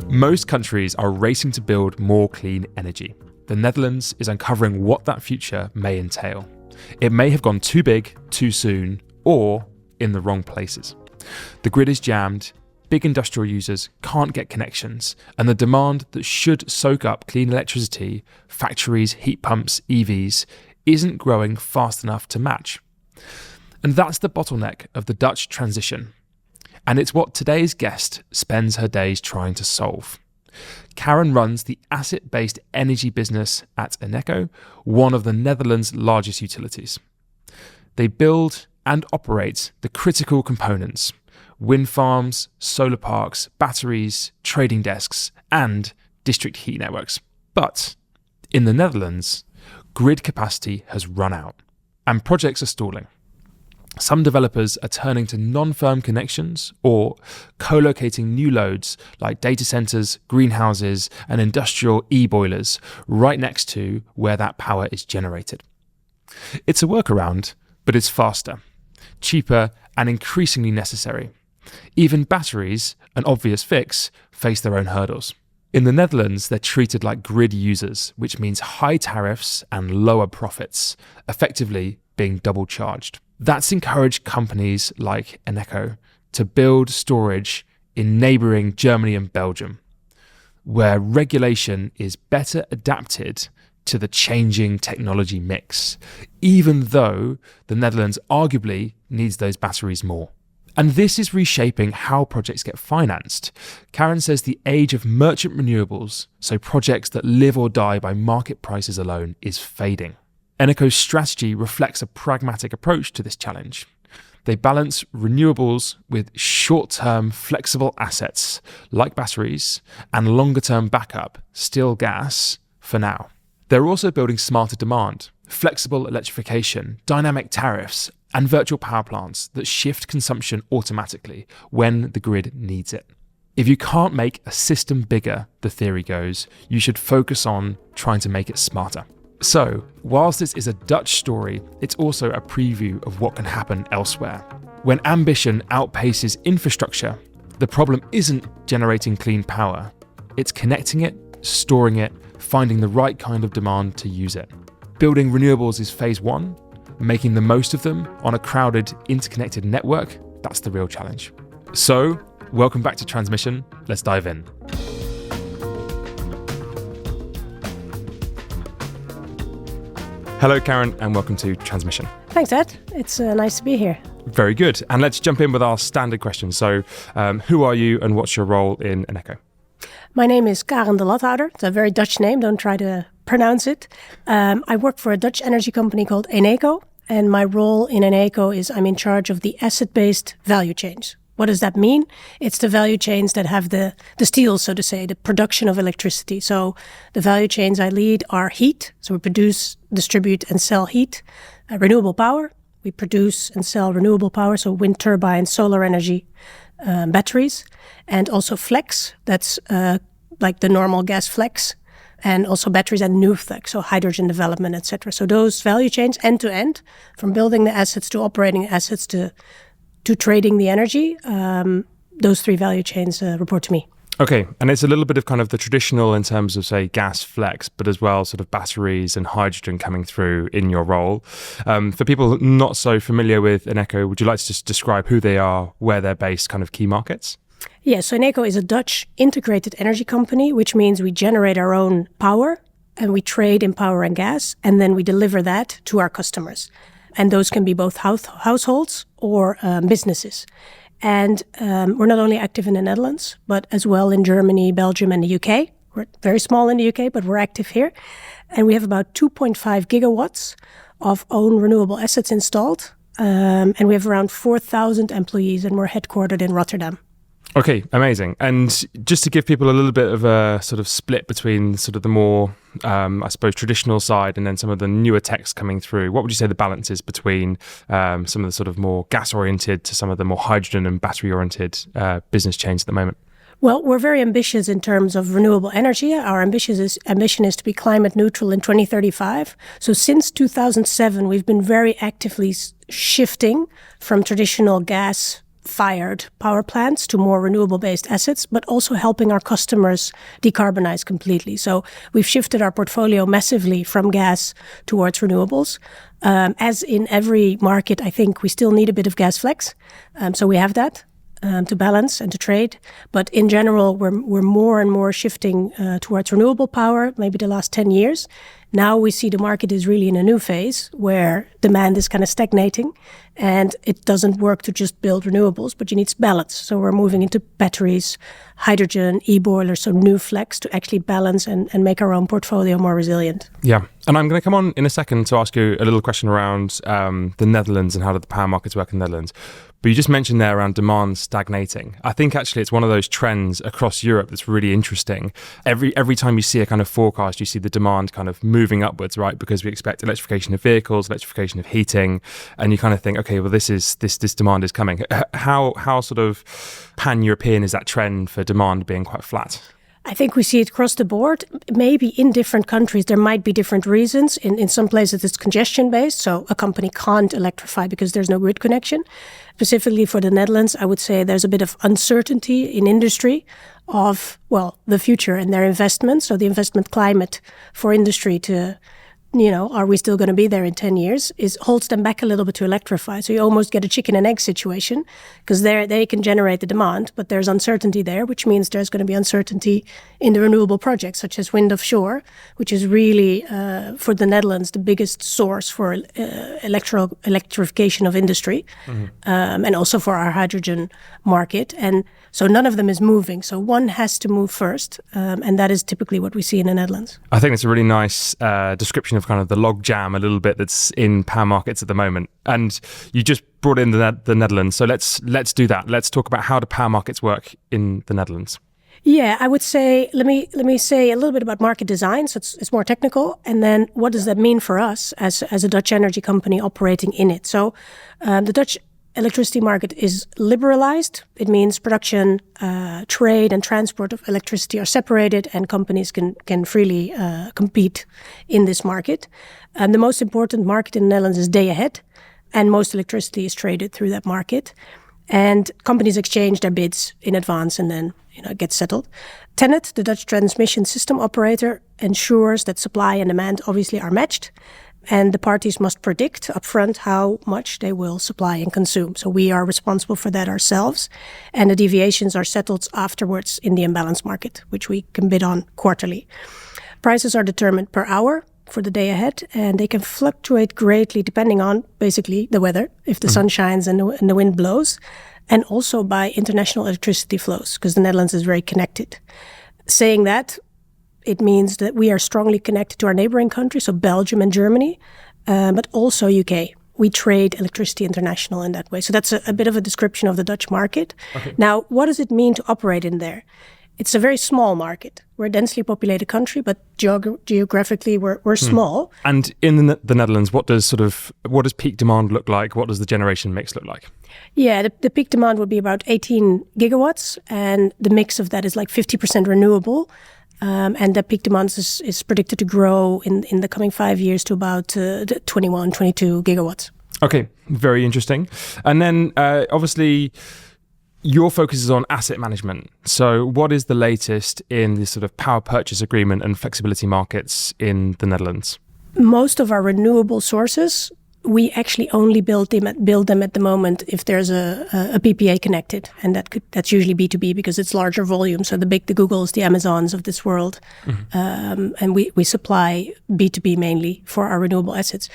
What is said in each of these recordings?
Most countries are racing to build more clean energy. The Netherlands is uncovering what that future may entail. It may have gone too big, too soon, or in the wrong places. The grid is jammed, big industrial users can't get connections, and the demand that should soak up clean electricity, factories, heat pumps, EVs, isn't growing fast enough to match. And that's the bottleneck of the Dutch transition. And it's what today's guest spends her days trying to solve. Karen runs the asset-based energy business at Eneco, one of the Netherlands' largest utilities. They build and operate the critical components: wind farms, solar parks, batteries, trading desks, and district heat networks. But in the Netherlands, grid capacity has run out, and projects are stalling. Some developers are turning to non-firm connections or co-locating new loads like data centers, greenhouses, and industrial e-boilers right next to where that power is generated. It's a workaround, but it's faster, cheaper, and increasingly necessary. Even batteries, an obvious fix, face their own hurdles. In the Netherlands, they're treated like grid users, which means high tariffs and lower profits, effectively being double charged. That's encouraged companies like Eneco to build storage in neighbouring Germany and Belgium, where regulation is better adapted to the changing technology mix, even though the Netherlands arguably needs those batteries more. And this is reshaping how projects get financed. Karen says the age of merchant renewables, so projects that live or die by market prices alone, is fading. Eneco's strategy reflects a pragmatic approach to this challenge. They balance renewables with short-term flexible assets like batteries and longer-term backup, still gas, for now. They're also building smarter demand, flexible electrification, dynamic tariffs, and virtual power plants that shift consumption automatically when the grid needs it. If you can't make a system bigger, the theory goes, you should focus on trying to make it smarter. So, whilst this is a Dutch story, it's also a preview of what can happen elsewhere. When ambition outpaces infrastructure, the problem isn't generating clean power. It's connecting it, storing it, finding the right kind of demand to use it. Building renewables is phase one. Making the most of them on a crowded, interconnected network, that's the real challenge. So, welcome back to Transmission. Let's dive in. Hello, Karen, and welcome to Transmission. Thanks, Ed. It's nice to be here. Very good. And let's jump in with our standard questions. So, who are you and what's your role in Eneco? My name is Karen de Lathouder. It's a very Dutch name. Don't try to pronounce it. I work for a Dutch energy company called Eneco. And my role in Eneco is I'm in charge of the asset-based value chains. What does that mean? It's the value chains that have the steel, so to say, the production of electricity. So the value chains I lead are heat. So we produce, distribute, and sell heat. Renewable power. We produce and sell renewable power, so wind turbines, solar energy, batteries. And also flex. That's like the normal gas flex. And also batteries and new flex, so hydrogen development, etc. So those value chains end to end, from building the assets to operating assets to trading the energy, those three value chains report to me. Okay, and it's a little bit of kind of the traditional in terms of, say, gas flex, but as well sort of batteries and hydrogen coming through in your role. For people not so familiar with Eneco, would you like to just describe who they are, where they're based, kind of key markets? Yeah, so Eneco is a Dutch integrated energy company, which means we generate our own power and we trade in power and gas, and then we deliver that to our customers. And those can be both households or businesses. And we're not only active in the Netherlands, but as well in Germany, Belgium, and the UK. We're very small in the UK, but we're active here. And we have about 2.5 gigawatts of own renewable assets installed. And we have around 4,000 employees, and we're headquartered in Rotterdam. Okay, amazing. And just to give people a little bit of a sort of split between sort of the more, I suppose, traditional side and then some of the newer techs coming through, what would you say the balance is between some of the sort of more gas-oriented to some of the more hydrogen and battery-oriented business chains at the moment? Well, we're very ambitious in terms of renewable energy. Our ambition is to be climate neutral in 2035. So since 2007, we've been very actively shifting from traditional gas fired power plants to more renewable-based assets, but also helping our customers decarbonize completely. So we've shifted our portfolio massively from gas towards renewables. As in every market, I think we still need a bit of gas flex. So we have that to balance and to trade. But in general, we're more and more shifting towards renewable power, maybe the last 10 years. Now we see the market is really in a new phase where demand is kind of stagnating, and it doesn't work to just build renewables, but you need balance. So we're moving into batteries, hydrogen, e-boilers, so new flex to actually balance and make our own portfolio more resilient. Yeah. And I'm going to come on in a second to ask you a little question around the Netherlands and how do the power markets work in the Netherlands. But you just mentioned there around demand stagnating. I think actually it's one of those trends across Europe that's really interesting. Every time you see a kind of forecast, you see the demand kind of moving upwards, right? Because we expect electrification of vehicles, electrification of heating, and you kind of think, okay, well, this demand is coming. How sort of pan-European is that trend for demand being quite flat? I think we see it across the board. Maybe in different countries, there might be different reasons. In some places, it's congestion-based, so a company can't electrify because there's no grid connection. Specifically for the Netherlands, I would say there's a bit of uncertainty in industry of, well, the future and their investments. So the investment climate for industry to, are we still going to be there in 10 years, holds them back a little bit to electrify. So you almost get a chicken and egg situation because they can generate the demand, but there's uncertainty there, which means there's going to be uncertainty in the renewable projects, such as wind offshore, which is really, for the Netherlands, the biggest source for electrification of industry, and also for our hydrogen market. And so none of them is moving. So one has to move first, and that is typically what we see in the Netherlands. I think it's a really nice description of kind of the logjam a little bit that's in power markets at the moment. And you just brought in the Netherlands. So let's do that. Let's talk about how do power markets work in the Netherlands. Yeah, I would say, let me say a little bit about market design. So it's more technical. And then what does that mean for us as a Dutch energy company operating in it? So the Dutch electricity market is liberalized. It means production, trade and transport of electricity are separated and companies can freely compete in this market. The most important market in the Netherlands is day ahead, and most electricity is traded through that market. And companies exchange their bids in advance and then it gets settled. TenneT, the Dutch transmission system operator, ensures that supply and demand obviously are matched. And the parties must predict upfront how much they will supply and consume. So we are responsible for that ourselves. And the deviations are settled afterwards in the imbalance market, which we can bid on quarterly. Prices are determined per hour for the day ahead, and they can fluctuate greatly depending on basically the weather, if the sun shines and the wind blows, and also by international electricity flows, because the Netherlands is very connected. Saying that, it means that we are strongly connected to our neighboring countries, so Belgium and Germany, but also UK. We trade electricity international in that way. So that's a bit of a description of the Dutch market. Okay. Now, what does it mean to operate in there? It's a very small market. We're a densely populated country, but geographically we're small. And in the Netherlands, what does peak demand look like? What does the generation mix look like? Yeah, the peak demand would be about 18 gigawatts, and the mix of that is like 50% renewable. And the peak demand is predicted to grow in the coming 5 years to about 21, 22 gigawatts. Okay, very interesting. And then obviously your focus is on asset management. So what is the latest in the sort of power purchase agreement and flexibility markets in the Netherlands? Most of our renewable sources, we actually only build them at the moment if there's a PPA connected, and that's usually B2B because it's larger volume. So the Googles, the Amazons of this world, and we supply B2B mainly for our renewable assets.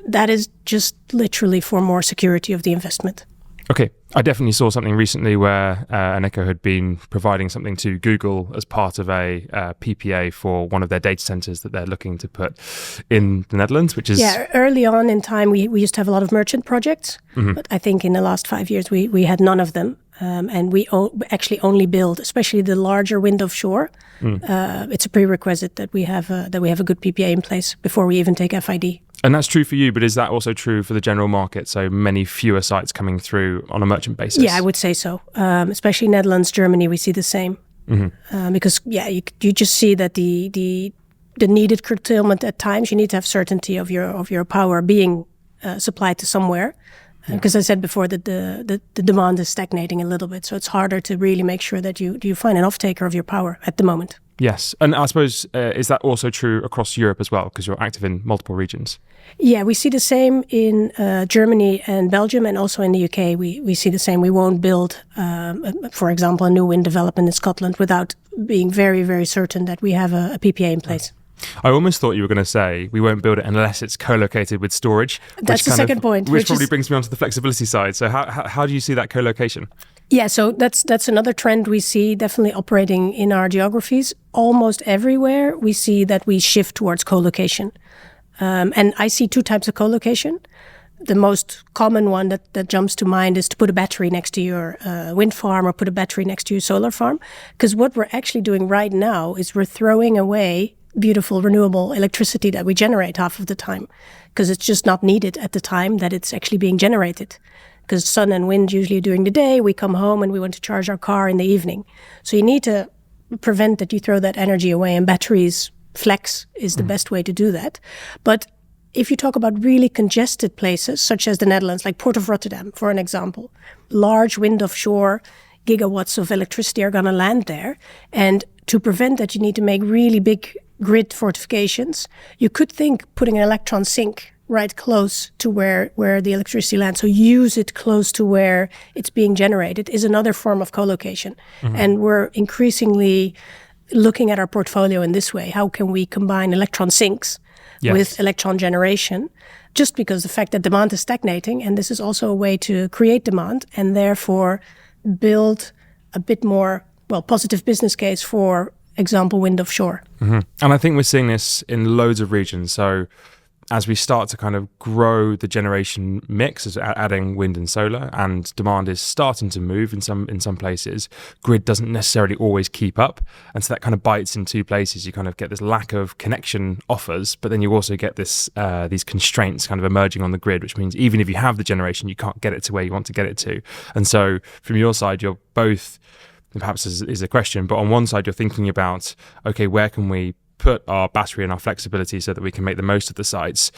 That is just literally for more security of the investment. Okay, I definitely saw something recently where Eneco had been providing something to Google as part of a PPA for one of their data centers that they're looking to put in the Netherlands, which is... Yeah, early on in time, we used to have a lot of merchant projects, but I think in the last 5 years, we had none of them. And we actually only build, especially the larger wind offshore. It's a prerequisite that we have a good PPA in place before we even take FID. And that's true for you, but is that also true for the general market? So many fewer sites coming through on a merchant basis? Yeah, I would say so. Especially Netherlands, Germany, we see the same. Because, you just see that the needed curtailment at times, you need to have certainty of your power being supplied to somewhere. Because I said before that the demand is stagnating a little bit, so it's harder to really make sure that you find an off-taker of your power at the moment. Yes, and I suppose, is that also true across Europe as well, because you're active in multiple regions? Yeah, we see the same in Germany and Belgium, and also in the UK we see the same. We won't build, for example, a new wind development in Scotland without being very, very certain that we have a PPA in place. I almost thought you were going to say we won't build it unless it's co-located with storage. That's the second point. Which probably brings me on to the flexibility side. So how do you see that co-location? Yeah, so that's another trend we see definitely operating in our geographies. Almost everywhere we see that we shift towards co-location. And I see two types of co-location. The most common one that jumps to mind is to put a battery next to your wind farm or put a battery next to your solar farm. Because what we're actually doing right now is we're throwing away beautiful renewable electricity that we generate half of the time, because it's just not needed at the time that it's actually being generated. Because sun and wind usually during the day, we come home and we want to charge our car in the evening. So you need to prevent that you throw that energy away, and batteries flex is the best way to do that. But if you talk about really congested places, such as the Netherlands, like Port of Rotterdam, for an example, large wind offshore, gigawatts of electricity are going to land there. And to prevent that, you need to make really big grid fortifications. You could think putting an electron sink right close to where the electricity lands, so use it close to where it's being generated, is another form of co-location. And we're increasingly looking at our portfolio in this way. How can we combine electron sinks with electron generation? Just because the fact that demand is stagnating, and this is also a way to create demand and therefore build a bit more, positive business case for example, wind offshore. And I think we're seeing this in loads of regions. So as we start to kind of grow the generation mix, as adding wind and solar, and demand is starting to move in some places, grid doesn't necessarily always keep up. And so that kind of bites in two places. You kind of get this lack of connection offers, but then you also get this these constraints kind of emerging on the grid, which means even if you have the generation, you can't get it to where you want to get it to. And so from your side, you're both, perhaps is a question, but on one side you're thinking about, okay, where can we put our battery and our flexibility so that we can make the most of the sites?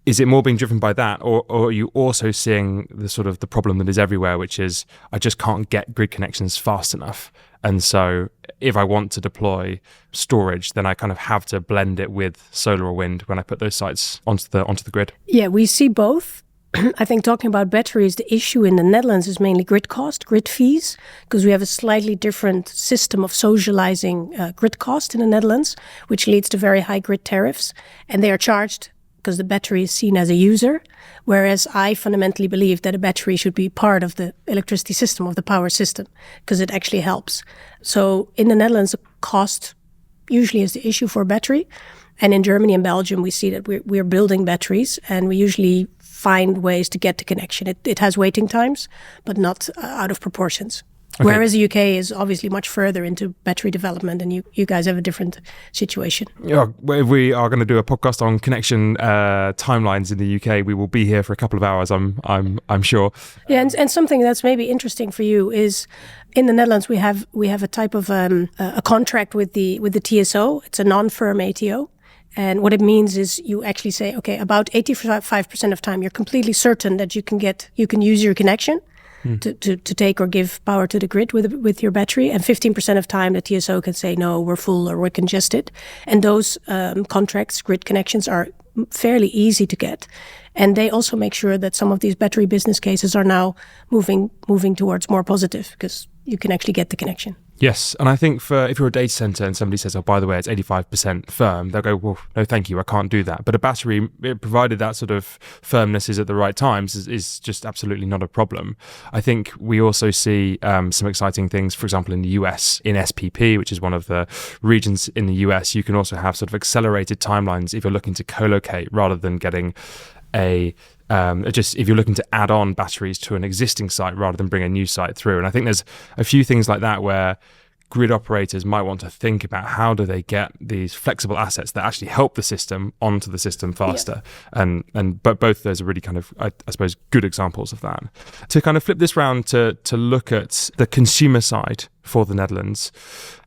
Is it more being driven by that, or are you also seeing the sort of the problem that is everywhere, which is I just can't get grid connections fast enough, and so if I want to deploy storage, then I kind of have to blend it with solar or wind when I put those sites onto the grid? Yeah, we see both. I think talking about batteries, the issue in the Netherlands is mainly grid cost, grid fees, because we have a slightly different system of socializing grid cost in the Netherlands, which leads to very high grid tariffs. And they are charged because the battery is seen as a user, whereas I fundamentally believe that a battery should be part of the electricity system, of the power system, because it actually helps. So in the Netherlands, the cost usually is the issue for a battery. And in Germany and Belgium, we see that we're building batteries, and we usually find ways to get the connection. It has waiting times, but not out of proportions. Okay. Whereas the UK is obviously much further into battery development, and you guys have a different situation. Yeah, if we are going to do a podcast on connection timelines in the UK, we will be here for a couple of hours, I'm sure. Yeah, and something that's maybe interesting for you is in the Netherlands we have a type of a contract with the TSO. It's a non-firm ATO. And what it means is you actually say, okay, about 85% of time, you're completely certain that you can use your connection to take or give power to the grid with your battery. And 15% of time, the TSO can say, no, we're full or we're congested. And those contracts, grid connections, are fairly easy to get. And they also make sure that some of these battery business cases are now moving towards more positive, because you can actually get the connection. Yes, and I think if you're a data center and somebody says, oh, by the way, it's 85% firm, they'll go, well, no, thank you, I can't do that. But a battery, provided that sort of firmness is at the right times, is just absolutely not a problem. I think we also see some exciting things, for example, in the US, in SPP, which is one of the regions in the US, you can also have sort of accelerated timelines if you're looking to co-locate rather than getting if you're looking to add on batteries to an existing site rather than bring a new site through. And I think there's a few things like that where grid operators might want to think about how do they get these flexible assets that actually help the system onto the system faster. Yeah. But both of those are really kind of, I suppose, good examples of that. To kind of flip this round to look at the consumer side for the Netherlands,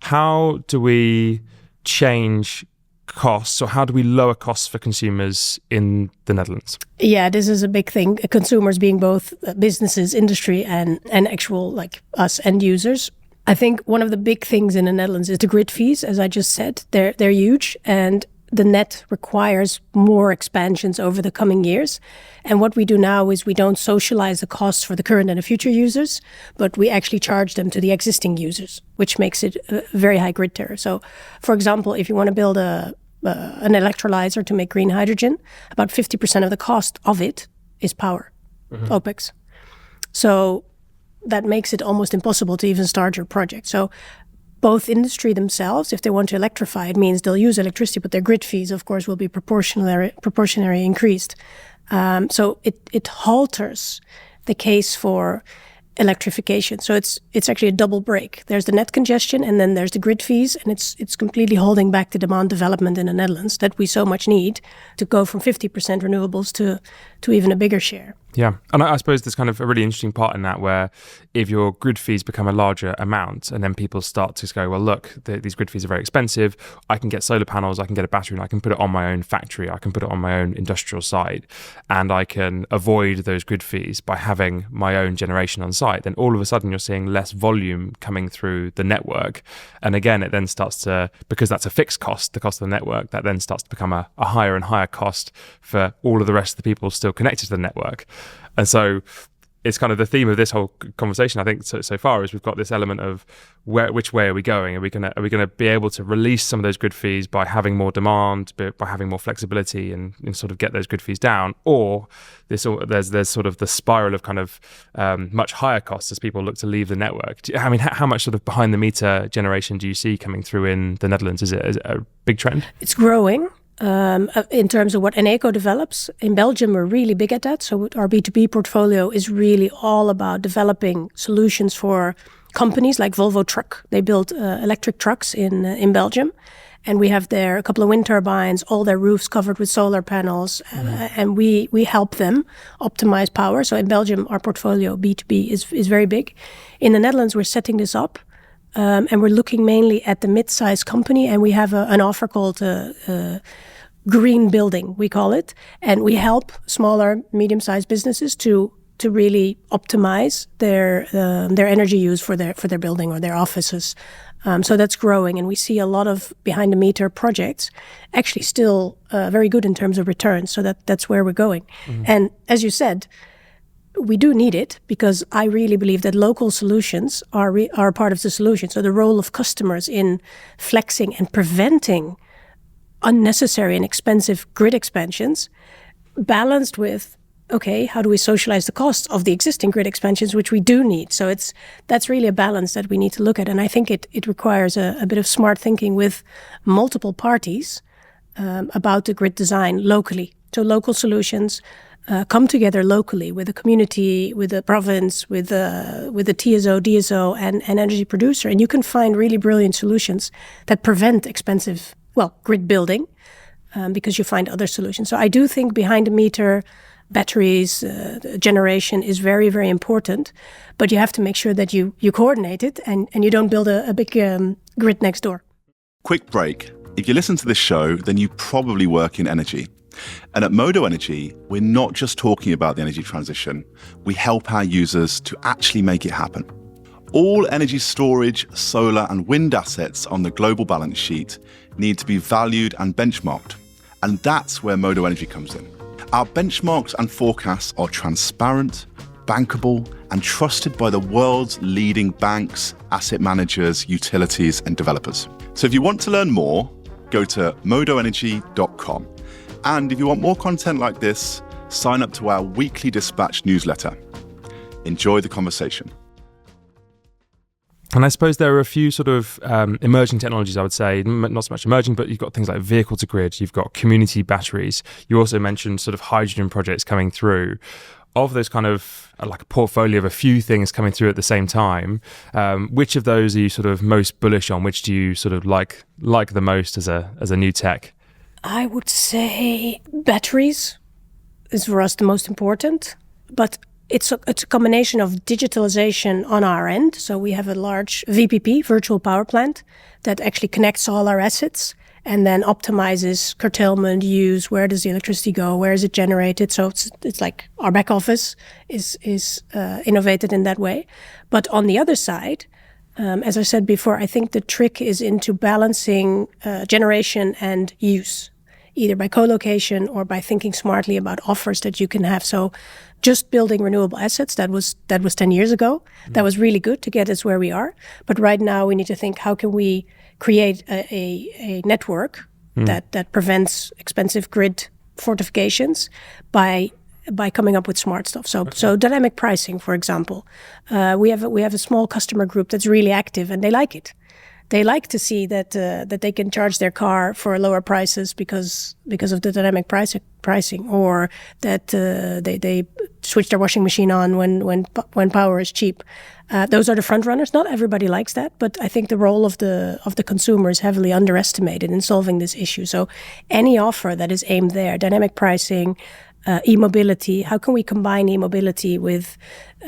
how do we change costs, or how do we lower costs for consumers in the Netherlands? Yeah, this is a big thing. Consumers being both businesses, industry, and actual like us end users. I think one of the big things in the Netherlands is the grid fees. As I just said, they're huge, and the net requires more expansions over the coming years. And what we do now is we don't socialize the costs for the current and the future users, but we actually charge them to the existing users, which makes it a very high grid tariff. So, for example, if you want to build an electrolyzer to make green hydrogen, about 50% of the cost of it is power, OPEX. So that makes it almost impossible to even start your project. So both industry themselves, if they want to electrify, it means they'll use electricity, but their grid fees, of course, will be proportionally increased. So it halters the case for electrification. So it's actually a double break. There's the net congestion, and then there's the grid fees, and it's completely holding back the demand development in the Netherlands that we so much need to go from 50% renewables to even a bigger share. Yeah, and I suppose there's kind of a really interesting part in that where if your grid fees become a larger amount and then people start to go, well, look, these grid fees are very expensive. I can get solar panels, I can get a battery, and I can put it on my own factory. I can put it on my own industrial site, and I can avoid those grid fees by having my own generation on site. Then all of a sudden you're seeing less volume coming through the network. And again, it then starts to, because that's a fixed cost, the cost of the network, that then starts to become a higher and higher cost for all of the rest of the people still connected to the network. And so it's kind of the theme of this whole conversation, I think, so far, is we've got this element of which way are we going? Are we going to be able to release some of those grid fees by having more demand, by having more flexibility, and sort of get those grid fees down? Or there's sort of the spiral of kind of much higher costs as people look to leave the network. I mean, how much sort of behind the meter generation do you see coming through in the Netherlands? Is it a big trend? It's growing. In terms of what Eneco develops. In Belgium, we're really big at that. So our B2B portfolio is really all about developing solutions for companies like Volvo Truck. They build electric trucks in Belgium. And we have there a couple of wind turbines, all their roofs covered with solar panels. And we help them optimize power. So in Belgium, our portfolio B2B is very big. In the Netherlands, we're setting this up. And we're looking mainly at the mid-sized company, and we have an offer called green building, we call it. And we help smaller, medium-sized businesses to really optimize their energy use for their building or their offices. So that's growing, and we see a lot of behind-the-meter projects actually still very good in terms of returns. So that's where we're going. And as you said, we do need it, because I really believe that local solutions are part of the solution. So the role of customers in flexing and preventing unnecessary and expensive grid expansions, balanced with, okay, how do we socialize the costs of the existing grid expansions, which we do need? So that's really a balance that we need to look at. And I think it requires a bit of smart thinking with multiple parties about the grid design locally. So local solutions come together locally with the community, with the province, with the TSO, DSO, and energy producer. And you can find really brilliant solutions that prevent expensive, grid building, because you find other solutions. So I do think behind the meter batteries generation is very, very important, but you have to make sure that you coordinate it and you don't build a big grid next door. Quick break. If you listen to this show, then you probably work in energy. And at Modo Energy, we're not just talking about the energy transition. We help our users to actually make it happen. All energy storage, solar and wind assets on the global balance sheet need to be valued and benchmarked. And that's where Modo Energy comes in. Our benchmarks and forecasts are transparent, bankable, and trusted by the world's leading banks, asset managers, utilities, and developers. So if you want to learn more, go to modoenergy.com. And if you want more content like this, sign up to our weekly dispatch newsletter. Enjoy the conversation. And I suppose there are a few sort of emerging technologies, I would say, not so much emerging, but you've got things like vehicle to grid, you've got community batteries. You also mentioned sort of hydrogen projects coming through. Of those kind of like a portfolio of a few things coming through at the same time, which of those are you sort of most bullish on? Which do you sort of like the most as a new tech? I would say batteries is for us the most important, but it's a combination of digitalization on our end. So we have a large VPP, virtual power plant, that actually connects all our assets. and then optimizes curtailment, use, where does the electricity go, where is it generated. So it's like our back office is innovated in that way. But on the other side, as I said before, I think the trick is into balancing generation and use, either by co-location or by thinking smartly about offers that you can have. So just building renewable assets, that was 10 years ago. That was really good to get us where we are. But right now we need to think, how can we create a network that prevents expensive grid fortifications by coming up with smart stuff. So dynamic pricing, for example. We have a small customer group that's really active, and they like it. They like to see that they can charge their car for lower prices because of the dynamic pricing, or that they switch their washing machine on when power is cheap. Those are the front runners. Not everybody likes that, but I think the role of the consumer is heavily underestimated in solving this issue. So any offer that is aimed there, dynamic pricing, e-mobility. How can we combine e-mobility with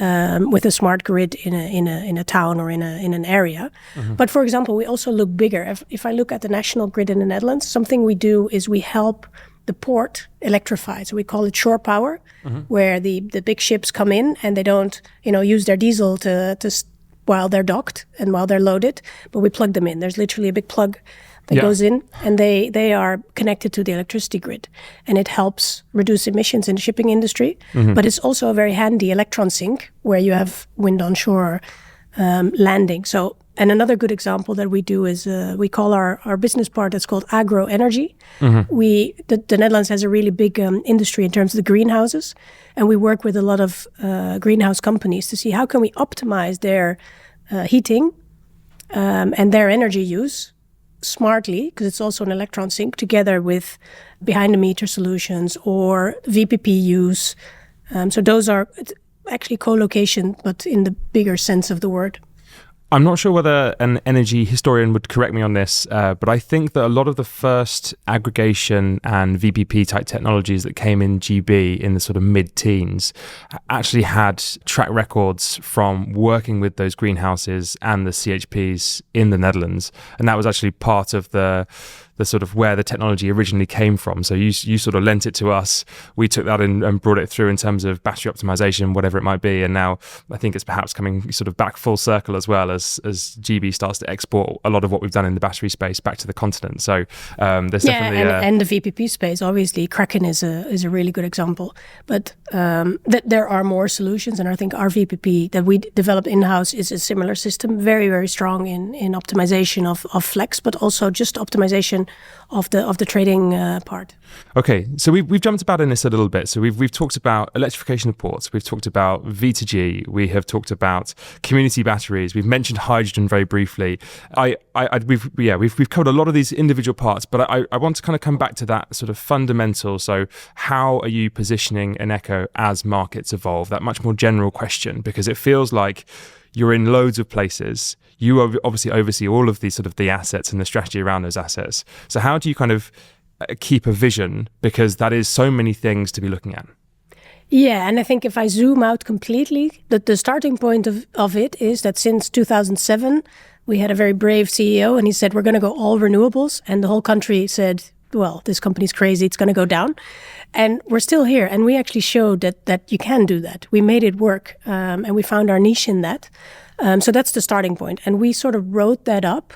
a smart grid in a town or in an area? Mm-hmm. But for example, we also look bigger. If I look at the national grid in the Netherlands, something we do is we help the port electrify. So we call it shore power, where the big ships come in and they don't use their diesel to while they're docked and while they're loaded, but we plug them in. There's literally a big plug that goes in, and they are connected to the electricity grid, and it helps reduce emissions in the shipping industry. Mm-hmm. But it's also a very handy electron sink where you have wind onshore landing. So, and another good example that we do is we call our business part that's called agro energy. Mm-hmm. The Netherlands has a really big industry in terms of the greenhouses, and we work with a lot of greenhouse companies to see how can we optimize their heating and their energy use smartly, because it's also an electron sink, together with behind-the-meter solutions or VPP use. So those are actually co-location, but in the bigger sense of the word. I'm not sure whether an energy historian would correct me on this, but I think that a lot of the first aggregation and VPP type technologies that came in GB in the sort of mid-teens actually had track records from working with those greenhouses and the CHPs in the Netherlands. And that was actually part of the sort of where the technology originally came from. So you sort of lent it to us. We took that and brought it through in terms of battery optimization, whatever it might be. And now I think it's perhaps coming sort of back full circle as well as GB starts to export a lot of what we've done in the battery space back to the continent. So there's definitely and the VPP space, obviously, Kraken is a really good example. But there are more solutions, and I think our VPP that we developed in-house is a similar system, very, very strong in optimization of flex, but also just optimization of the trading part. Okay, so we've jumped about in this a little bit. So we've talked about electrification of ports. We've talked about V2G. We have talked about community batteries. We've mentioned hydrogen very briefly. We've covered a lot of these individual parts, but I want to kind of come back to that sort of fundamental. So how are you positioning Eneco as markets evolve? That much more general question, because it feels like you're in loads of places. You obviously oversee all of these sort of the assets and the strategy around those assets. So how do you kind of keep a vision? Because that is so many things to be looking at. Yeah, and I think if I zoom out completely, the starting point of it is that since 2007, we had a very brave CEO, and he said, we're going to go all renewables. And the whole country said, well, this company's crazy, it's going to go down. And we're still here. And we actually showed that you can do that. We made it work, and we found our niche in that. So that's the starting point. And we sort of wrote that up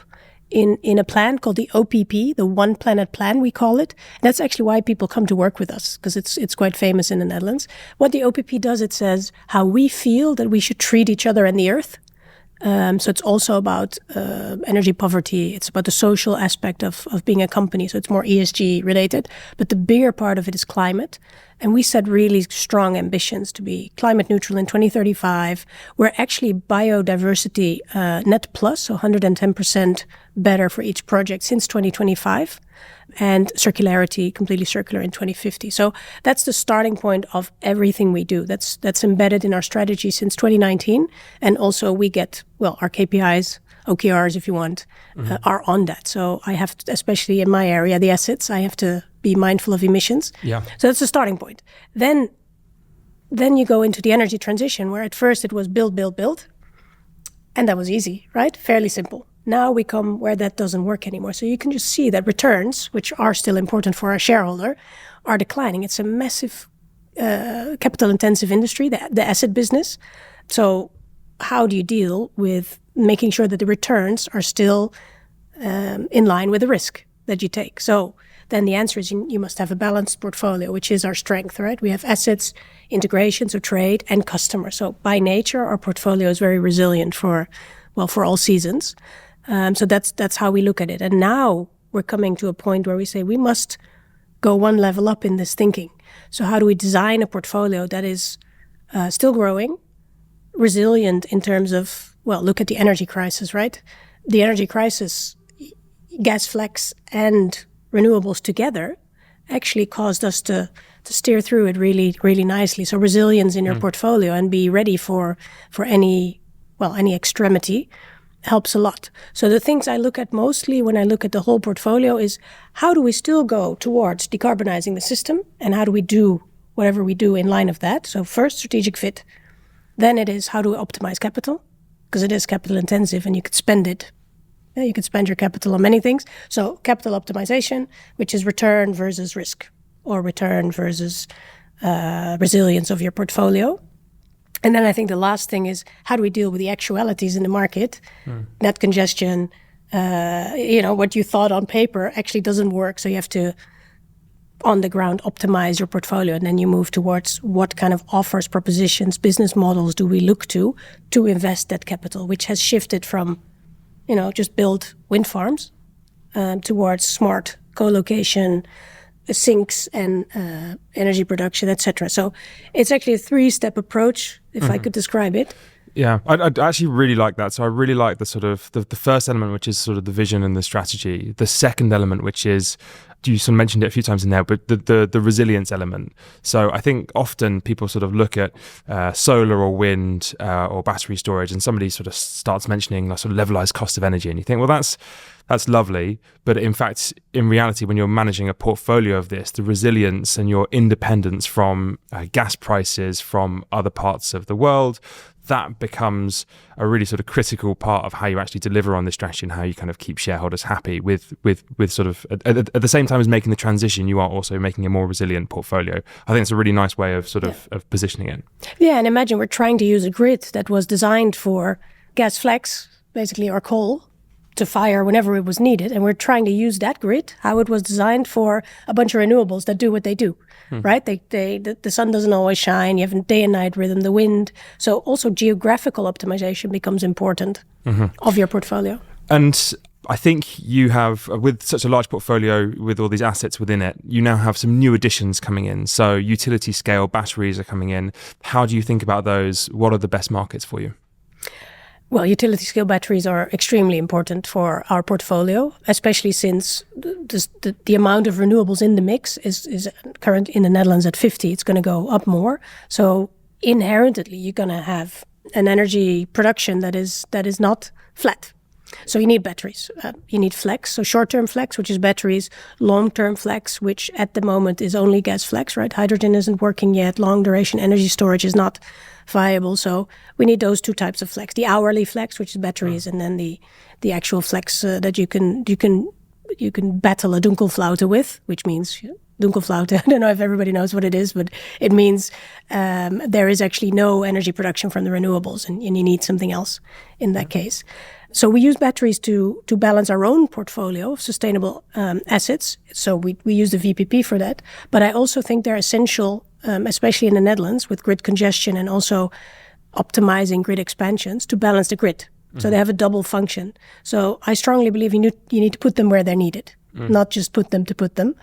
in a plan called the OPP, the One Planet Plan, we call it. That's actually why people come to work with us, because it's quite famous in the Netherlands. What the OPP does, it says how we feel that we should treat each other and the earth. So it's also about energy poverty. It's about the social aspect of being a company. So it's more ESG related. But the bigger part of it is climate. And we set really strong ambitions to be climate neutral in 2035. We're actually biodiversity net plus, so 110% better for each project since 2025. And circularity, completely circular in 2050. So that's the starting point of everything we do. That's embedded in our strategy since 2019. And also we get, our KPIs, OKRs if you want, are on that. So I have to, especially in my area, the assets, I have to be mindful of emissions. Yeah. So that's the starting point. Then you go into the energy transition, where at first it was build. And that was easy, right? Fairly simple. Now we come where that doesn't work anymore. So you can just see that returns, which are still important for our shareholder, are declining. It's a massive capital-intensive industry, the asset business. So how do you deal with making sure that the returns are still in line with the risk that you take? So then the answer is you must have a balanced portfolio, which is our strength, right? We have assets, integrations of trade, and customers. So by nature, our portfolio is very resilient for all seasons. So that's how we look at it. And now we're coming to a point where we say we must go one level up in this thinking. So how do we design a portfolio that is still growing, resilient in terms of, look at the energy crisis, right? The energy crisis, gas flex and renewables together actually caused us to steer through it really, really nicely. So resilience in your portfolio and be ready for any extremity helps a lot. So the things I look at mostly when I look at the whole portfolio is how do we still go towards decarbonizing the system, and how do we do whatever we do in line of that? So first, strategic fit. Then it is how do we optimize capital, because it is capital intensive and you could spend it. You could spend your capital on many things. So capital optimization, which is return versus risk, or return versus resilience of your portfolio. And then I think the last thing is how do we deal with the actualities in the market? Net congestion, what you thought on paper actually doesn't work. So you have to, on the ground, optimize your portfolio. And then you move towards what kind of offers, propositions, business models do we look to invest that capital, which has shifted from, just build wind farms towards smart co-location, sinks and energy production, etc. So it's actually a 3-step approach, if I could describe it. Yeah, I actually really like that. So I really like the sort of the first element, which is sort of the vision and the strategy. The second element, which is, you sort of mentioned it a few times in there, but the resilience element. So I think often people sort of look at solar or wind or battery storage, and somebody sort of starts mentioning like sort of levelized cost of energy, and you think, well, that's lovely, but in fact, in reality, when you're managing a portfolio of this, the resilience and your independence from gas prices from other parts of the world, that becomes a really sort of critical part of how you actually deliver on this strategy and how you kind of keep shareholders happy with sort of at the same time as making the transition, you are also making a more resilient portfolio. I think it's a really nice way of sort of positioning it. Yeah, and imagine we're trying to use a grid that was designed for gas flex, basically, or coal, to fire whenever it was needed, and we're trying to use that grid how it was designed for a bunch of renewables that do what they do, right? The sun doesn't always shine. You have a day and night rhythm, the wind. So also geographical optimization becomes important of your portfolio. And I think you have, with such a large portfolio with all these assets within it, you now have some new additions coming in. So utility scale batteries are coming in. How do you think about those? What are the best markets for you? Well, utility scale batteries are extremely important for our portfolio, especially since the amount of renewables in the mix is current in the Netherlands at 50. It's going to go up more. So inherently, you're going to have an energy production that is not flat. So you need batteries. You need flex, so short-term flex, which is batteries, long-term flex, which at the moment is only gas flex, right? Hydrogen isn't working yet. Long-duration energy storage is not viable. So we need those two types of flex: the hourly flex, which is batteries, and then the actual flex that you can battle a Dunkelflaute with, which means Dunkelflaute. I don't know if everybody knows what it is, but it means there is actually no energy production from the renewables, and you need something else in that case. So we use batteries to balance our own portfolio of sustainable assets. So we use the VPP for that. But I also think they're essential, especially in the Netherlands, with grid congestion and also optimizing grid expansions to balance the grid. So they have a double function. So I strongly believe you need to put them where they're needed, not just put them to put them,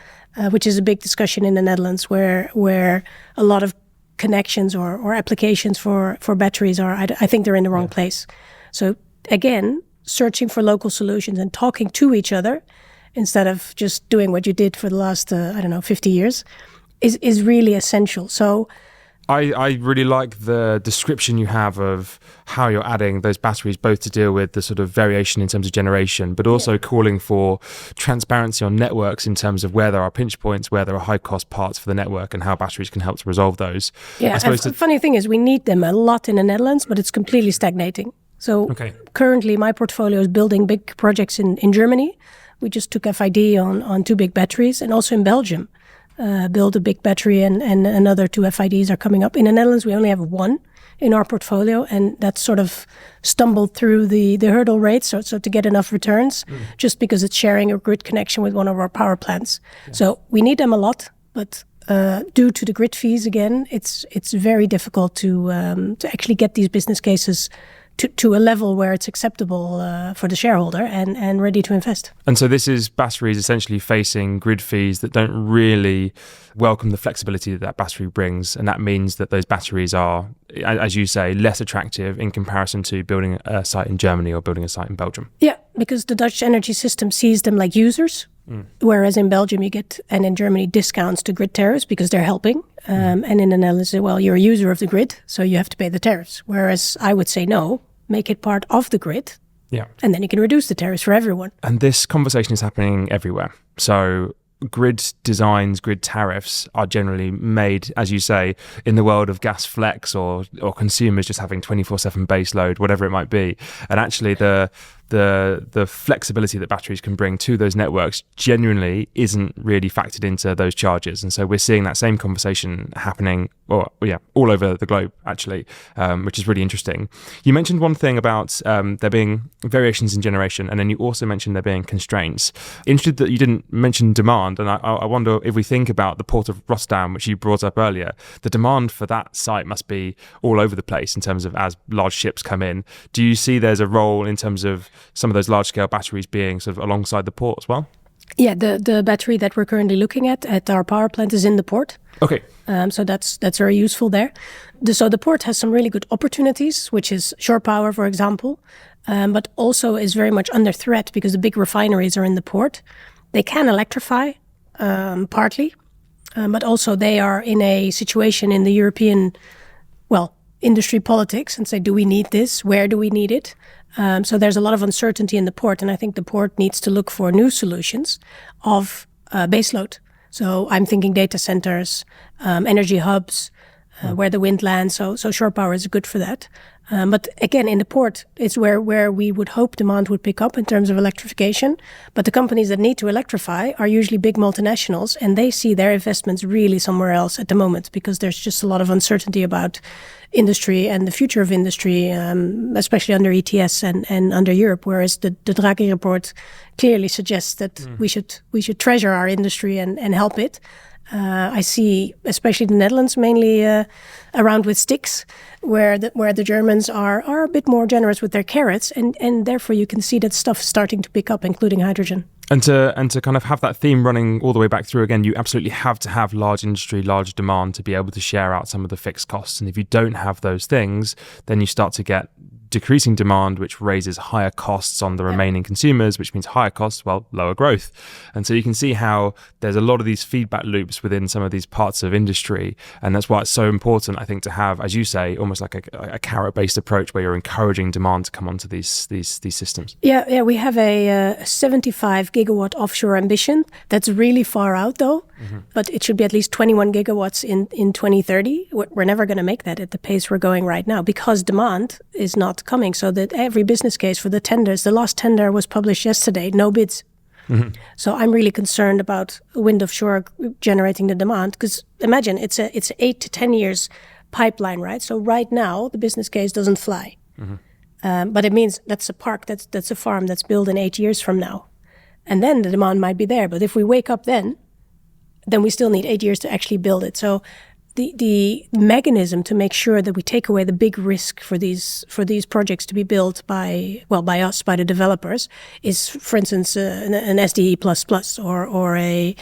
which is a big discussion in the Netherlands where a lot of connections or applications for batteries are, I think they're in the wrong place. So again, searching for local solutions and talking to each other instead of just doing what you did for the last, 50 years is really essential. So I really like the description you have of how you're adding those batteries, both to deal with the sort of variation in terms of generation, but also calling for transparency on networks in terms of where there are pinch points, where there are high cost parts for the network, and how batteries can help to resolve those. Yeah, the funny thing is we need them a lot in the Netherlands, but it's completely stagnating. So Okay. currently my portfolio is building big projects in Germany. We just took FID on 2 big batteries, and also in Belgium, build a big battery, and another 2 FIDs are coming up. In the Netherlands, we only have 1 in our portfolio, and that sort of stumbled through the hurdle rate, so to get enough returns, just because it's sharing a grid connection with one of our power plants. Yeah. So we need them a lot, but due to the grid fees, again, it's very difficult to actually get these business cases to a level where it's acceptable for the shareholder and ready to invest. And so this is batteries essentially facing grid fees that don't really welcome the flexibility that battery brings. And that means that those batteries are, as you say, less attractive in comparison to building a site in Germany or building a site in Belgium. Yeah, because the Dutch energy system sees them like users. Whereas in Belgium you get, and in Germany, discounts to grid tariffs because they're helping. And in the Netherlands, well, you're a user of the grid, so you have to pay the tariffs. Whereas I would say no, make it part of the grid. Yeah. And then you can reduce the tariffs for everyone. And this conversation is happening everywhere. So grid designs, grid tariffs are generally made, as you say, in the world of gas flex or consumers just having 24/7 base load, whatever it might be. And actually the flexibility that batteries can bring to those networks genuinely isn't really factored into those charges. And so we're seeing that same conversation happening all over the globe, actually, which is really interesting. You mentioned one thing about there being variations in generation, and then you also mentioned there being constraints. Interested that you didn't mention demand, and I wonder if we think about the port of Rotterdam, which you brought up earlier, the demand for that site must be all over the place in terms of as large ships come in. Do you see there's a role in terms of some of those large-scale batteries being sort of alongside the port as well? Yeah, the battery that we're currently looking at our power plant is in the port. Okay. So that's very useful there. So the port has some really good opportunities, which is shore power, for example, but also is very much under threat because the big refineries are in the port. They can electrify partly, but also they are in a situation in the European, industry politics and say, do we need this? Where do we need it? So there's a lot of uncertainty in the port, and I think the port needs to look for new solutions of baseload. So I'm thinking data centers, energy hubs, where the wind lands. So shore power is good for that. But again, in the port, it's where we would hope demand would pick up in terms of electrification. But the companies that need to electrify are usually big multinationals, and they see their investments really somewhere else at the moment because there's just a lot of uncertainty about industry and the future of industry, especially under ETS and under Europe. Whereas the Draghi report clearly suggests that we should treasure our industry and help it. I see, especially the Netherlands, mainly around with sticks, where the Germans are a bit more generous with their carrots, and therefore you can see that stuff starting to pick up, including hydrogen. And to kind of have that theme running all the way back through again, you absolutely have to have large industry, large demand to be able to share out some of the fixed costs. And if you don't have those things, then you start to get decreasing demand, which raises higher costs on the remaining consumers, which means higher costs, lower growth. And so you can see how there's a lot of these feedback loops within some of these parts of industry. And that's why it's so important, I think, to have, as you say, almost like a carrot-based approach where you're encouraging demand to come onto these systems. Yeah, we have a 75 gigawatt offshore ambition. That's really far out, though. Mm-hmm. But it should be at least 21 gigawatts in 2030. We're never going to make that at the pace we're going right now because demand is not coming. So that every business case for the tenders, the last tender was published yesterday, no bids. Mm-hmm. So I'm really concerned about wind offshore generating the demand because imagine it's 8 to 10 years pipeline, right? So right now the business case doesn't fly. Mm-hmm. But it means that's a park, that's a farm that's built in 8 years from now. And then the demand might be there. But if we wake up then we still need 8 years to actually build it. So the mechanism to make sure that we take away the big risk for these projects to be built by us, by the developers, is, for instance, an SDE++ or a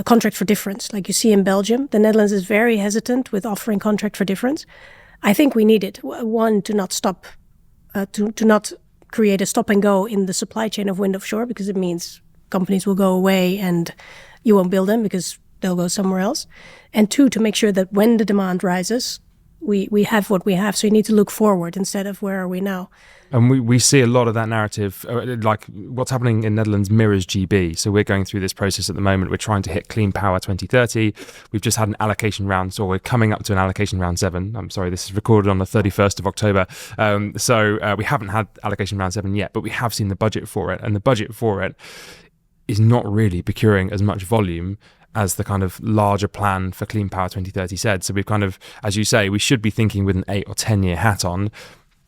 contract for difference. Like you see in Belgium, the Netherlands is very hesitant with offering contract for difference. I think we need it. One, to not stop, to not create a stop and go in the supply chain of wind offshore, because it means companies will go away and you won't build them because they'll go somewhere else. And two, to make sure that when the demand rises, we have what we have. So you need to look forward instead of where are we now. And we see a lot of that narrative, like what's happening in Netherlands mirrors GB. So we're going through this process at the moment. We're trying to hit Clean Power 2030. We've just had an allocation round, so we're coming up to an allocation round 7. I'm sorry, this is recorded on the 31st of October. So we haven't had allocation round 7 yet, but we have seen the budget for it. And the budget for it is not really procuring as much volume as the kind of larger plan for Clean Power 2030 said. So we've kind of, as you say, we should be thinking with an 8 or 10 year hat on,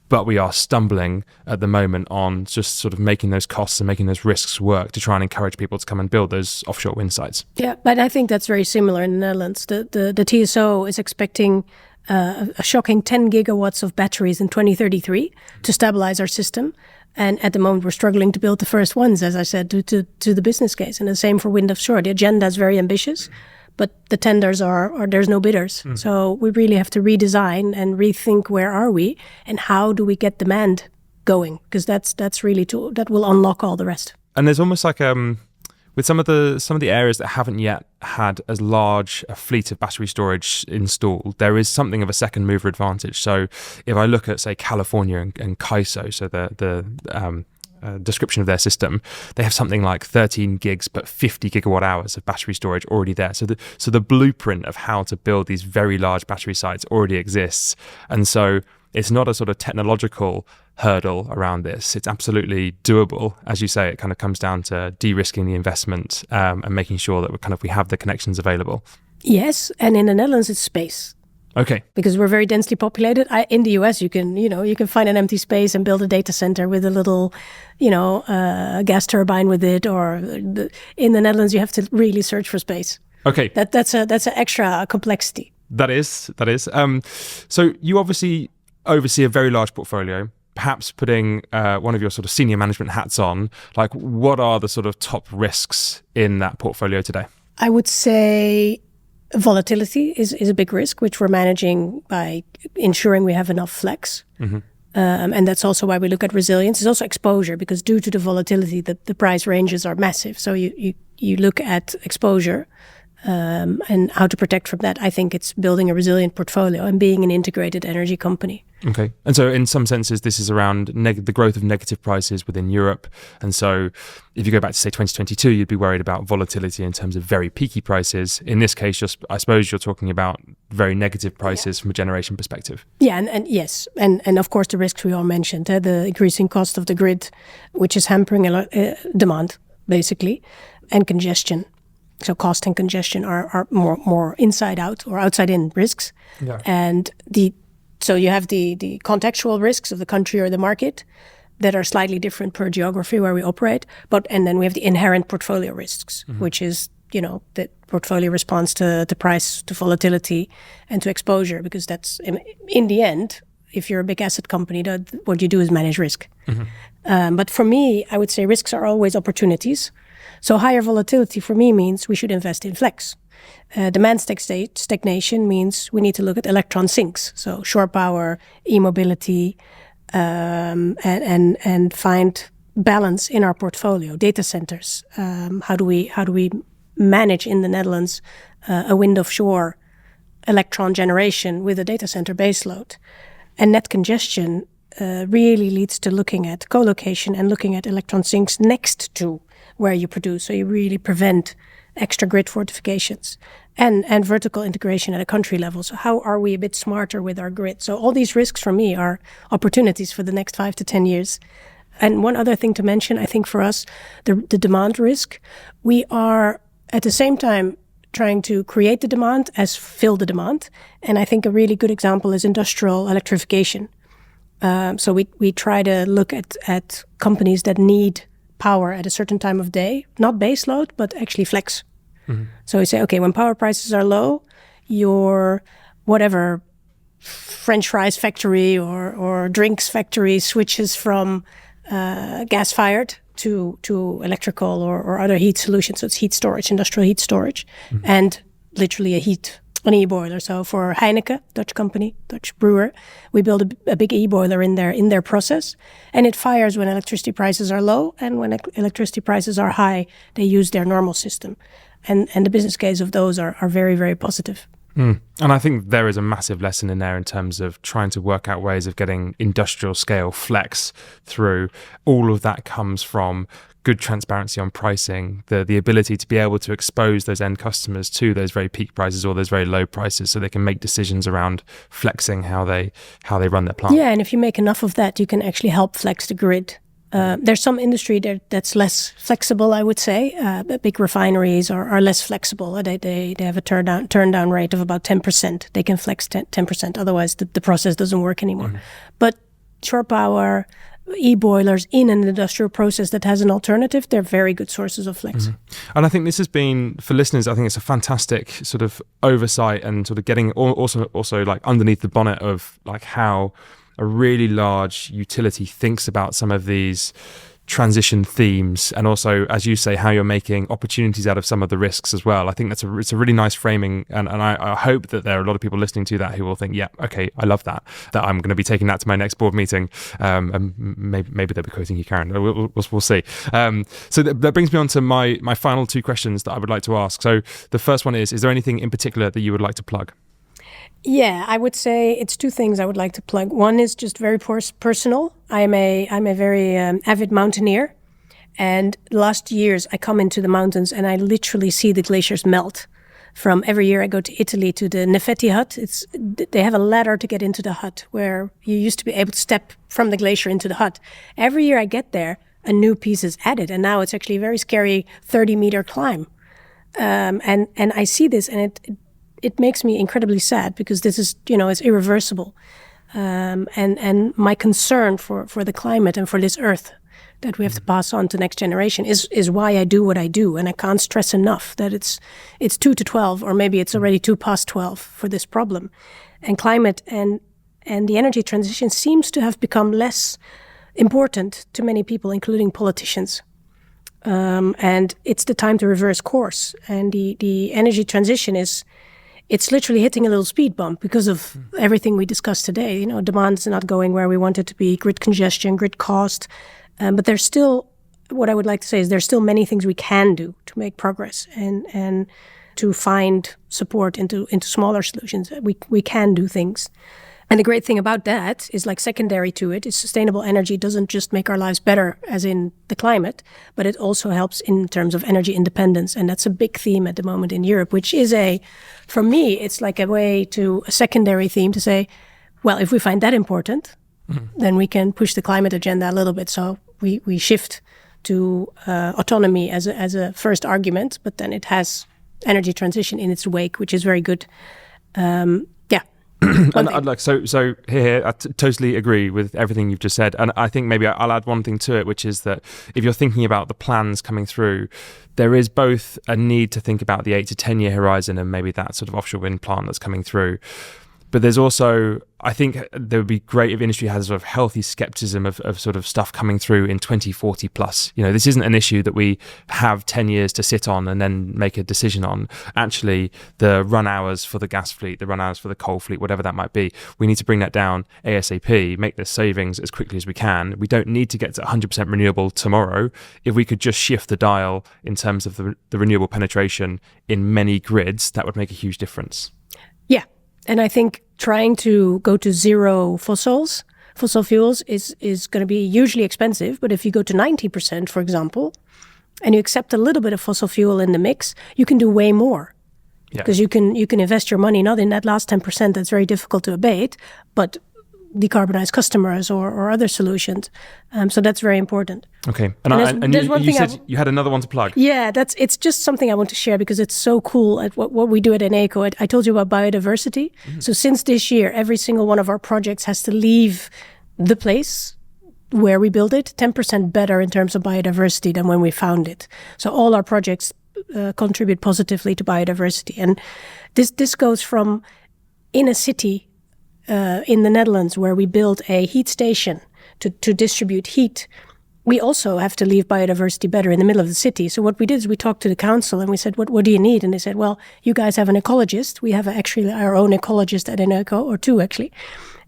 but we are stumbling at the moment on just sort of making those costs and making those risks work to try and encourage people to come and build those offshore wind sites. Yeah, but I think that's very similar in the Netherlands. The TSO is expecting a shocking 10 gigawatts of batteries in 2033 to stabilize our system. And at the moment, we're struggling to build the first ones, as I said, due to the business case. And the same for wind offshore. The agenda is very ambitious, but the tenders are there's no bidders. So we really have to redesign and rethink where are we and how do we get demand going? Because that's really that will unlock all the rest. And there's almost like with some of the areas that haven't yet had as large a fleet of battery storage installed, there is something of a second mover advantage. So if I look at, say, California and CAISO, so the description of their system, they have something like 13 gigs but 50 gigawatt hours of battery storage already there. So the blueprint of how to build these very large battery sites already exists. And so it's not a sort of technological hurdle around this. It's absolutely doable. As you say, it kind of comes down to de-risking the investment and making sure that we have the connections available. Yes, and in the Netherlands it's space. Okay. Because we're very densely populated. In the US, you can find an empty space and build a data center with a little, gas turbine with it. Or in the Netherlands, you have to really search for space. Okay. That's an extra complexity. That is. So you obviously oversee a very large portfolio. Perhaps putting one of your sort of senior management hats on, like what are the sort of top risks in that portfolio today? I would say volatility is a big risk, which we're managing by ensuring we have enough flex. Mm-hmm. And that's also why we look at resilience. It's also exposure, because due to the volatility, the price ranges are massive. So you look at exposure and how to protect from that. I think it's building a resilient portfolio and being an integrated energy company. Okay. And so in some senses, this is around the growth of negative prices within Europe. And so if you go back to, say, 2022, you'd be worried about volatility in terms of very peaky prices. In this case, I suppose you're talking about very negative prices from a generation perspective. Yeah, and yes. And of course, the risks we all mentioned, the increasing cost of the grid, which is hampering demand, basically, and congestion. So cost and congestion are more inside out or outside in risks. Yeah. And so you have the contextual risks of the country or the market that are slightly different per geography where we operate. And then we have the inherent portfolio risks, mm-hmm. which is, the portfolio response to price, to volatility, and to exposure, because that's, in the end, if you're a big asset company, what you do is manage risk. Mm-hmm. But for me, I would say risks are always opportunities. So higher volatility for me means we should invest in flex. Demand stagnation means we need to look at electron sinks, so shore power, e-mobility, and find balance in our portfolio. Data centers. How do we manage in the Netherlands a wind offshore electron generation with a data center baseload? And net congestion really leads to looking at co-location and looking at electron sinks next to where you produce, so you really prevent extra grid fortifications and vertical integration at a country level. So how are we a bit smarter with our grid? So all these risks for me are opportunities for the next 5 to 10 years. And one other thing to mention, I think for us, the demand risk, we are at the same time trying to create the demand as fill the demand. And I think a really good example is industrial electrification. So we try to look at companies that need power at a certain time of day, not base load, but actually flex. Mm-hmm. So we say, okay, when power prices are low, your whatever French fries factory or drinks factory switches from gas-fired to electrical or other heat solutions. So it's heat storage, industrial heat storage, mm-hmm. and literally an e-boiler. So for Heineken, Dutch company, Dutch brewer, we build a big e-boiler in their process, and it fires when electricity prices are low, and when electricity prices are high, they use their normal system. And the business case of those are very, very positive. And I think there is a massive lesson in there in terms of trying to work out ways of getting industrial scale flex through. All of that comes from good transparency on pricing, the ability to be able to expose those end customers to those very peak prices or those very low prices, so they can make decisions around flexing how they run their plant. Yeah, and if you make enough of that, you can actually help flex the grid. There's some industry that's less flexible, I would say. Big refineries are less flexible. They have a turn down rate of about 10%. They can flex 10%. Otherwise, the process doesn't work anymore. But shore power, e-boilers in an industrial process that has an alternative, they're very good sources of flex. And I think this has been, for listeners, I think it's a fantastic sort of oversight and sort of getting also like underneath the bonnet of like how a really large utility thinks about some of these transition themes, and also, as you say, how you're making opportunities out of some of the risks as well. I think it's a really nice framing, and I hope that there are a lot of people listening to that who will think, yeah, okay, I love that I'm going to be taking that to my next board meeting, and maybe they'll be quoting you, Karen. We'll see. So that brings me on to my final two questions that I would like to ask. So the first one is there anything in particular that you would like to plug? Yeah, I would say it's two things I would like to plug. One is just very personal. I'm a very avid mountaineer, and the last years I come into the mountains and I literally see the glaciers melt. From every year I go to Italy to the Nefetti hut. They have a ladder to get into the hut where you used to be able to step from the glacier into the hut. Every year I get there, a new piece is added, and now it's actually a very scary 30-meter climb. And I see this, and it makes me incredibly sad, because this is, it's irreversible. And my concern for the climate and for this earth that we have to pass on to next generation is why I do what I do. And I can't stress enough that it's 2 to 12, or maybe it's already 2 past 12 for this problem. And climate and the energy transition seems to have become less important to many people, including politicians. And it's the time to reverse course. And the energy transition it's literally hitting a little speed bump because of everything we discussed today. Demand is not going where we want it to be, grid congestion, grid cost. But there's still, what I would like to say is there's still many things we can do to make progress and to find support into smaller solutions. We can do things. And the great thing about that is, like, secondary to it is sustainable energy doesn't just make our lives better, as in the climate, but it also helps in terms of energy independence. And that's a big theme at the moment in Europe, which is for me, it's like a secondary theme to say, well, if we find that important, then we can push the climate agenda a little bit. So we shift to autonomy as a first argument, but then it has energy transition in its wake, which is very good. And I'd like so here I totally agree with everything you've just said, and I think maybe I'll add one thing to it, which is that if you're thinking about the plans coming through, there is both a need to think about the 8 to 10 year horizon and maybe that sort of offshore wind plant that's coming through. But there's also, I think there would be great if industry has a sort of healthy skepticism of sort of stuff coming through in 2040 plus. This isn't an issue that we have 10 years to sit on and then make a decision on. Actually, the run hours for the gas fleet, the run hours for the coal fleet, whatever that might be, we need to bring that down ASAP, make the savings as quickly as we can. We don't need to get to 100% renewable tomorrow. If we could just shift the dial in terms of the renewable penetration in many grids, that would make a huge difference. Yeah. And I think trying to go to zero fossil fuels is going to be hugely expensive. But if you go to 90%, for example, and you accept a little bit of fossil fuel in the mix, you can do way more. Because you can invest your money not in that last 10% that's very difficult to abate, but decarbonize customers or other solutions. So that's very important. Okay. And you said you had another one to plug. Yeah, it's just something I want to share because it's so cool at what we do at Eneco. I told you about biodiversity. So since this year, every single one of our projects has to leave the place where we build it 10% better in terms of biodiversity than when we found it. So all our projects contribute positively to biodiversity. And this goes from in a city in the Netherlands where we built a heat station to distribute heat. We also have to leave biodiversity better in the middle of the city. So what we did is we talked to the council and we said, what do you need? And they said, well, you guys have an ecologist. We have actually our own ecologist at Eneco, or two actually.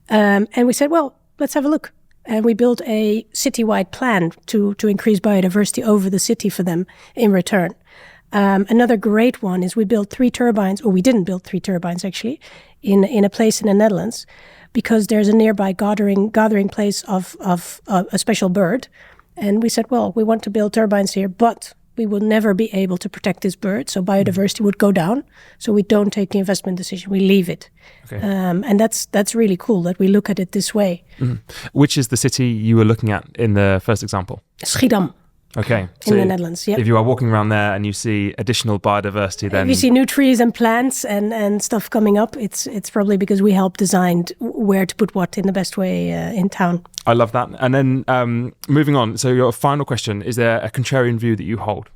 And we said, well, let's have a look. And we built a citywide plan to increase biodiversity over the city for them in return. Another great one is we built 3 turbines, or we didn't build 3 turbines actually, in a place in the Netherlands, because there's a nearby gathering place of a special bird. And we said, well, we want to build turbines here, but we will never be able to protect this bird. So biodiversity would go down. So we don't take the investment decision. We leave it. Okay. And that's really cool that we look at it this way. Which is the city you were looking at in the first example? Schiedam. Okay. In the Netherlands, yeah. If you are walking around there and you see additional biodiversity, then... If you see new trees and plants and stuff coming up, it's probably because we helped design where to put what in the best way in town. I love that. And then moving on, so your final question, is there a contrarian view that you hold?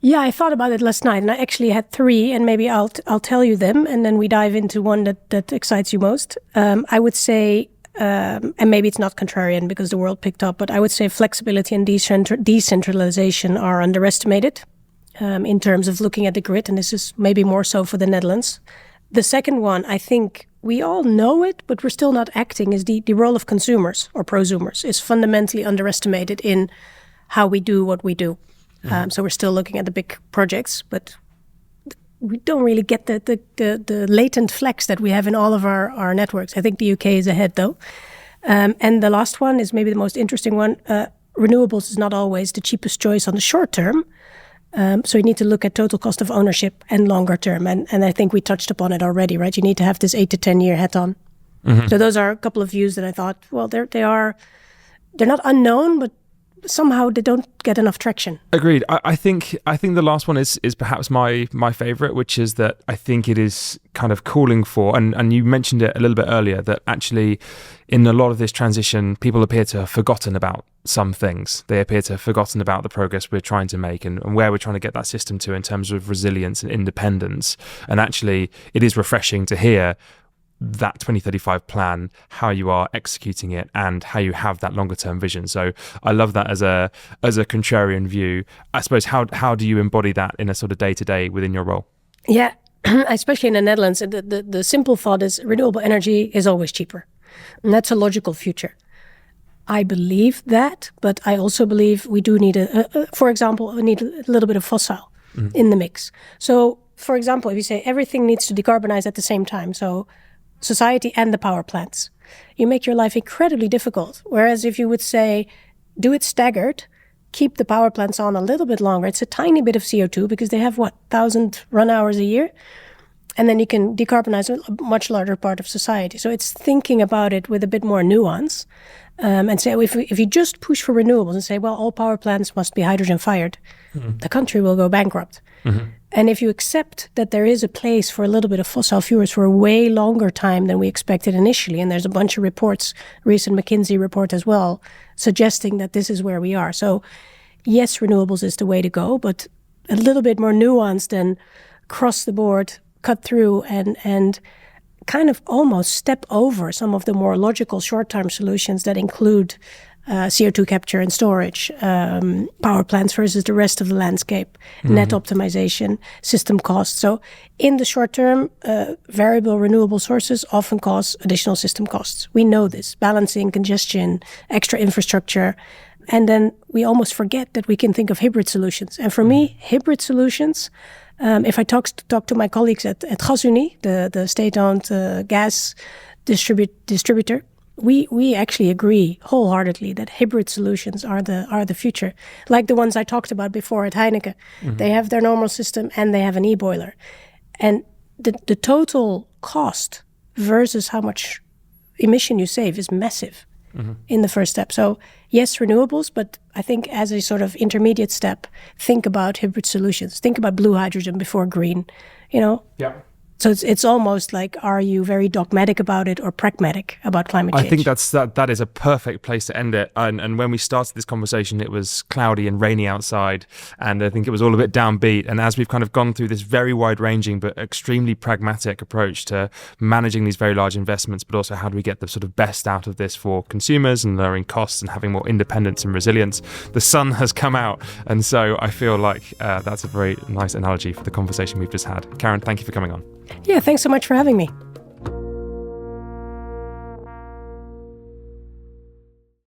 Yeah, I thought about it last night, and I actually had 3, and maybe I'll tell you them, and then we dive into one that excites you most. I would say... and maybe it's not contrarian because the world picked up, but I would say flexibility and decentralization are underestimated in terms of looking at the grid, and this is maybe more so for the Netherlands. The second one, I think we all know it, but we're still not acting, is the role of consumers or prosumers is fundamentally underestimated in how we do what we do. So we're still looking at the big projects, but we don't really get the latent flex that we have in all of our networks. I think the UK is ahead, though. And the last one is maybe the most interesting one. Renewables is not always the cheapest choice on the short term. So you need to look at total cost of ownership and longer term. And I think we touched upon it already, right? You need to have this 8 to 10 year head on. So those are a couple of views that I thought, well, they're not unknown, but somehow they don't get enough traction. Agreed. I think the last one is perhaps my favorite, which is that I think it is kind of calling for, and you mentioned it a little bit earlier, that actually in a lot of this transition, people appear to have forgotten about some things. They appear to have forgotten about the progress we're trying to make and where we're trying to get that system to in terms of resilience and independence. And actually, it is refreshing to hear that 2035 plan, how you are executing it and how you have that longer term vision. So I love that as a contrarian view. I suppose how do you embody that in a sort of day-to-day within your role? Yeah, especially in the Netherlands, the simple thought is renewable energy is always cheaper. And that's a logical future. I believe that, but I also believe we do need for example, we need a little bit of fossil in the mix. So for example, if you say everything needs to decarbonize at the same time, so society and the power plants, you make your life incredibly difficult. Whereas if you would say, do it staggered, keep the power plants on a little bit longer, it's a tiny bit of CO2 because they have 1,000 run hours a year. And then you can decarbonize a much larger part of society. So it's thinking about it with a bit more nuance and say, if you just push for renewables and say, well, all power plants must be hydrogen fired, the country will go bankrupt. And if you accept that there is a place for a little bit of fossil fuels for a way longer time than we expected initially, and there's a bunch of reports, recent McKinsey report as well, suggesting that this is where we are. So yes, renewables is the way to go, but a little bit more nuanced and across the board, cut through and kind of almost step over some of the more logical short-term solutions that include CO2 capture and storage, power plants versus the rest of the landscape, net optimization, system costs. So in the short term, variable renewable sources often cause additional system costs. We know this, balancing, congestion, extra infrastructure. And then we almost forget that we can think of hybrid solutions. And for me, hybrid solutions, if I talk to my colleagues at GasUnie, the state-owned gas distributor, we actually agree wholeheartedly that hybrid solutions are the future. Like the ones I talked about before at Eneco. They have their normal system and they have an e-boiler. And the total cost versus how much emission you save is massive in the first step. So yes, renewables, but I think as a sort of intermediate step, think about hybrid solutions. Think about blue hydrogen before green, Yeah. So it's almost like, are you very dogmatic about it or pragmatic about climate change? I think that is a perfect place to end it. And when we started this conversation, it was cloudy and rainy outside, and I think it was all a bit downbeat. And as we've kind of gone through this very wide-ranging but extremely pragmatic approach to managing these very large investments, but also how do we get the sort of best out of this for consumers and lowering costs and having more independence and resilience, the sun has come out. And so I feel like that's a very nice analogy for the conversation we've just had. Karen, thank you for coming on. Yeah, thanks so much for having me.